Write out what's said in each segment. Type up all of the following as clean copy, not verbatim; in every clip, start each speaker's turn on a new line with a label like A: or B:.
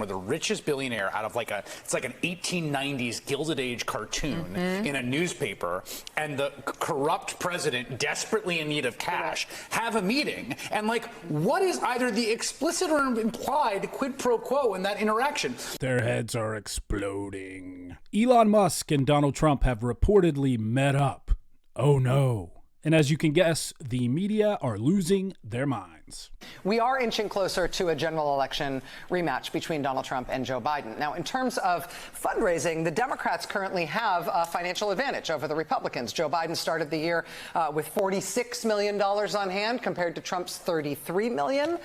A: We're the richest billionaire out of it's like an 1890s Gilded Age cartoon in a newspaper, and the corrupt president, desperately in need of cash, have a meeting. And what is either the explicit or implied quid pro quo in that interaction?
B: Their heads are exploding. Elon Musk and Donald Trump have reportedly met up. Oh no. And as you can guess, the media are losing their minds.
C: We are inching closer to a general election rematch between Donald Trump and Joe Biden. Now, in terms of fundraising, the Democrats currently have a financial advantage over the Republicans. Joe Biden started the year with $46 million on hand compared to Trump's $33 million.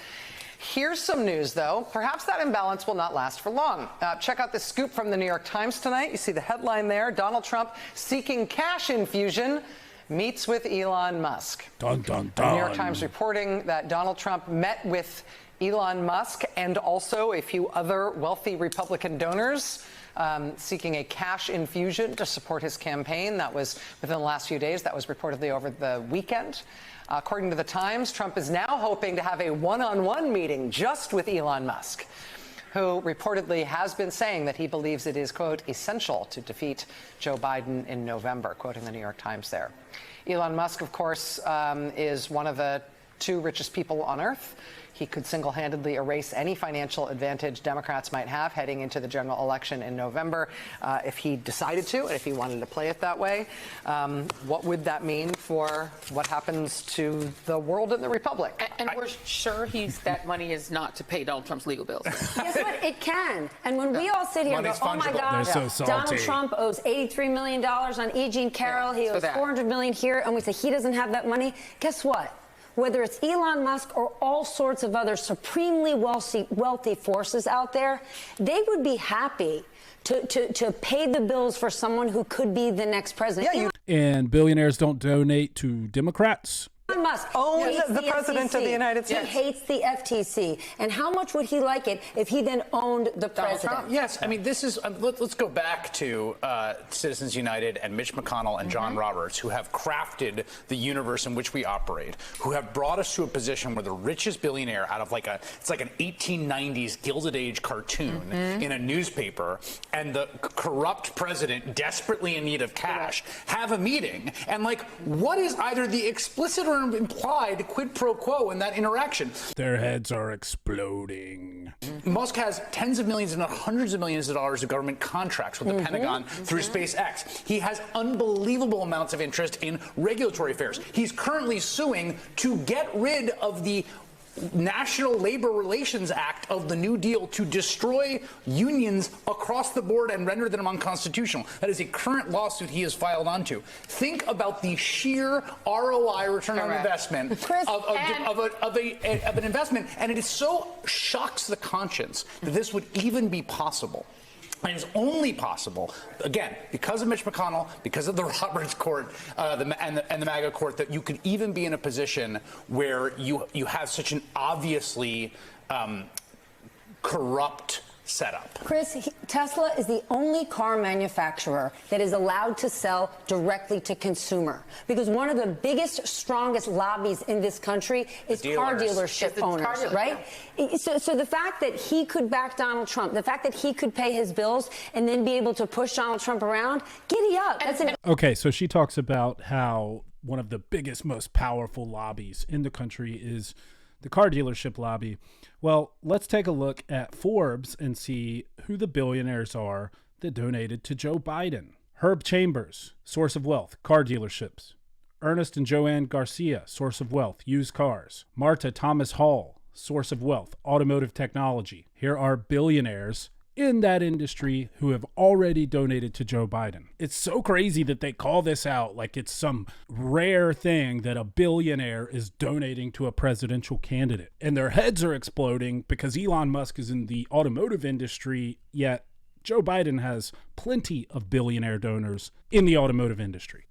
C: Here's some news, though. Perhaps that imbalance will not last for long. Check out this scoop from the New York Times tonight. You see the headline there. Donald Trump seeking cash infusion meets with Elon Musk.
B: Dun, dun, dun.
C: The New York Times reporting that Donald Trump met with Elon Musk and also a few other wealthy Republican donors seeking a cash infusion to support his campaign. That was within the last few days. That was reportedly over the weekend. According to the Times, Trump is now hoping to have a one-on-one meeting just with Elon Musk, who reportedly has been saying that he believes it is, quote, essential to defeat Joe Biden in November, quoting the New York Times there. Elon Musk, of course, is one of the two richest people on earth. He could single-handedly erase any financial advantage Democrats might have heading into the general election in November if he decided to, and if he wanted to play it that way. What would that mean for what happens to the world and the republic?
D: And we're sure that money is not to pay Donald Trump's legal bills.
E: Guess what? It can. And when we all sit here and go, oh my God, Donald Trump owes $83 million on E. Jean Carroll, he owes $400 million here, and we say he doesn't have that money, guess what? Whether it's Elon Musk or all sorts of other supremely wealthy forces out there, they would be happy to pay the bills for someone who could be the next president.
B: And billionaires don't donate to Democrats.
E: Elon Musk
C: owns the president of the United States.
E: He hates the FTC. And how much would he like it if he then owned the president?
A: Yes, I mean, this is, let's go back to Citizens United and Mitch McConnell and John Roberts, who have crafted the universe in which we operate, who have brought us to a position where the richest billionaire out of it's like an 1890s Gilded Age cartoon in a newspaper, and the corrupt president, desperately in need of cash, have a meeting. And what is either the explicit or implied quid pro quo in that interaction?
B: Their heads are exploding.
A: Musk has tens of millions, if not hundreds of millions of dollars of government contracts with the Pentagon through SpaceX. He has unbelievable amounts of interest in regulatory affairs. He's currently suing to get rid of the National Labor Relations Act of the New Deal to destroy unions across the board and render them unconstitutional. That is a current lawsuit he has filed onto. Think about the sheer ROI, return on investment, of an investment, and it is so shocks the conscience that this would even be possible. And it's only possible, again, because of Mitch McConnell, because of the Roberts Court and the MAGA Court, that you could even be in a position where you have such an obviously corrupt setup.
E: Chris, Tesla is the only car manufacturer that is allowed to sell directly to consumer, because one of the biggest, strongest lobbies in this country is car dealership owners, right? Yeah. So the fact that he could back Donald Trump, the fact that he could pay his bills and then be able to push Donald Trump around, giddy up.
B: Okay, so she talks about how one of the biggest, most powerful lobbies in the country is the car dealership lobby. Well, let's take a look at Forbes and see who the billionaires are that donated to Joe Biden. Herb Chambers, source of wealth, car dealerships. Ernest and Joanne Garcia, source of wealth, used cars. Marta Thomas Hall, source of wealth, automotive technology. Here are billionaires in that industry who have already donated to Joe Biden. It's so crazy that they call this out like it's some rare thing that a billionaire is donating to a presidential candidate. And their heads are exploding because Elon Musk is in the automotive industry, yet Joe Biden has plenty of billionaire donors in the automotive industry.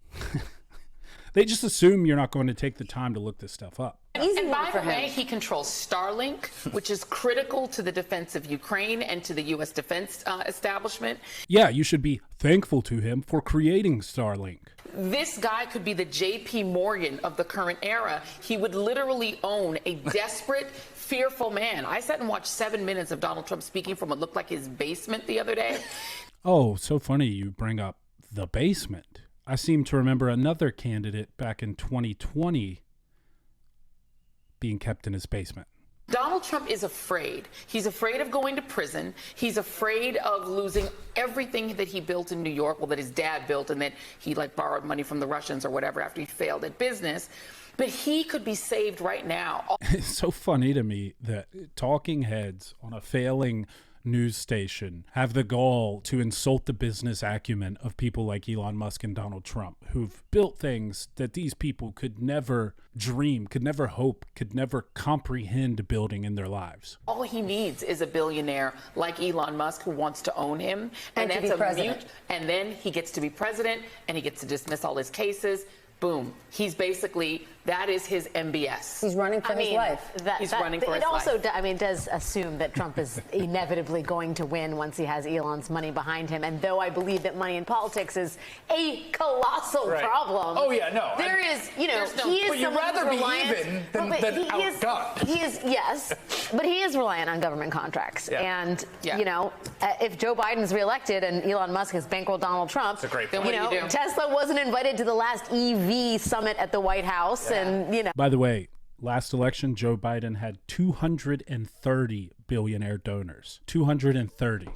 B: They just assume you're not going to take the time to look this stuff up.
D: And by the way, he controls Starlink, which is critical to the defense of Ukraine and to the U.S. defense establishment.
B: Yeah, you should be thankful to him for creating Starlink.
D: this guy could be the JP Morgan of the current era. He would literally own a desperate, fearful man. I sat and watched 7 minutes of Donald Trump speaking from what looked like his basement the other day.
B: Oh, so funny you bring up the basement. I seem to remember another candidate back in 2020 being kept in his basement.
D: Donald Trump is afraid. He's afraid of going to prison. He's afraid of losing everything that he built in New York, well, that his dad built, and that he borrowed money from the Russians or whatever after he failed at business. But he could be saved right now.
B: It's so funny to me that talking heads on a failing news station have the gall to insult the business acumen of people like Elon Musk and Donald Trump, who've built things that these people could never dream, could never hope, could never comprehend building in their lives.
D: All he needs is a billionaire like Elon Musk who wants to own him, and that's a mute. And then he gets to be president, and he gets to dismiss all his cases. Boom. He's basically, that is his MBS.
E: He's running for his life.
D: He's running for his life.
F: It also, does assume that Trump is inevitably going to win once he has Elon's money behind him. And though I believe that money in politics is a colossal problem.
A: Oh, yeah, no.
F: There is, he is
A: but you'd rather be even than outgunned.
F: Yes, but he is reliant on government contracts.
A: Yeah.
F: And, if Joe Biden's reelected and Elon Musk has bankrolled Donald Trump,
A: it's a great
D: then what do you do?
F: Tesla wasn't invited to the last EV summit at the White House.
A: Yeah.
F: And,
B: By the way, last election, Joe Biden had 230 billionaire donors. 230.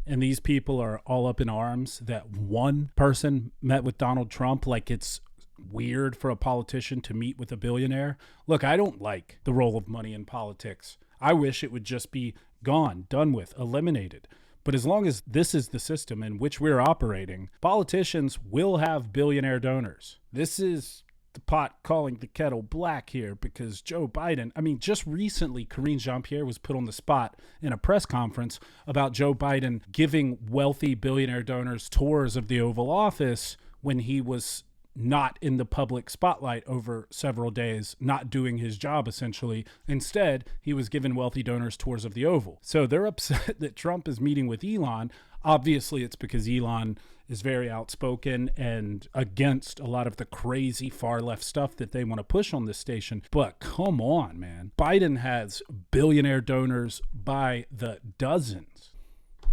B: And these people are all up in arms that one person met with Donald Trump like it's weird for a politician to meet with a billionaire. Look, I don't like the role of money in politics. I wish it would just be gone, done with, eliminated. But as long as this is the system in which we're operating, politicians will have billionaire donors. This is the pot calling the kettle black here, because Joe Biden, just recently, Karine Jean-Pierre was put on the spot in a press conference about Joe Biden giving wealthy billionaire donors tours of the Oval Office when he was not in the public spotlight over several days, not doing his job, essentially. Instead, he was giving wealthy donors tours of the Oval. So they're upset that Trump is meeting with Elon. Obviously, it's because Elon is very outspoken and against a lot of the crazy far left stuff that they want to push on this station. But come on, man. Biden has billionaire donors by the dozens.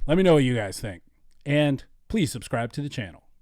B: Let me know what you guys think. And please subscribe to the channel.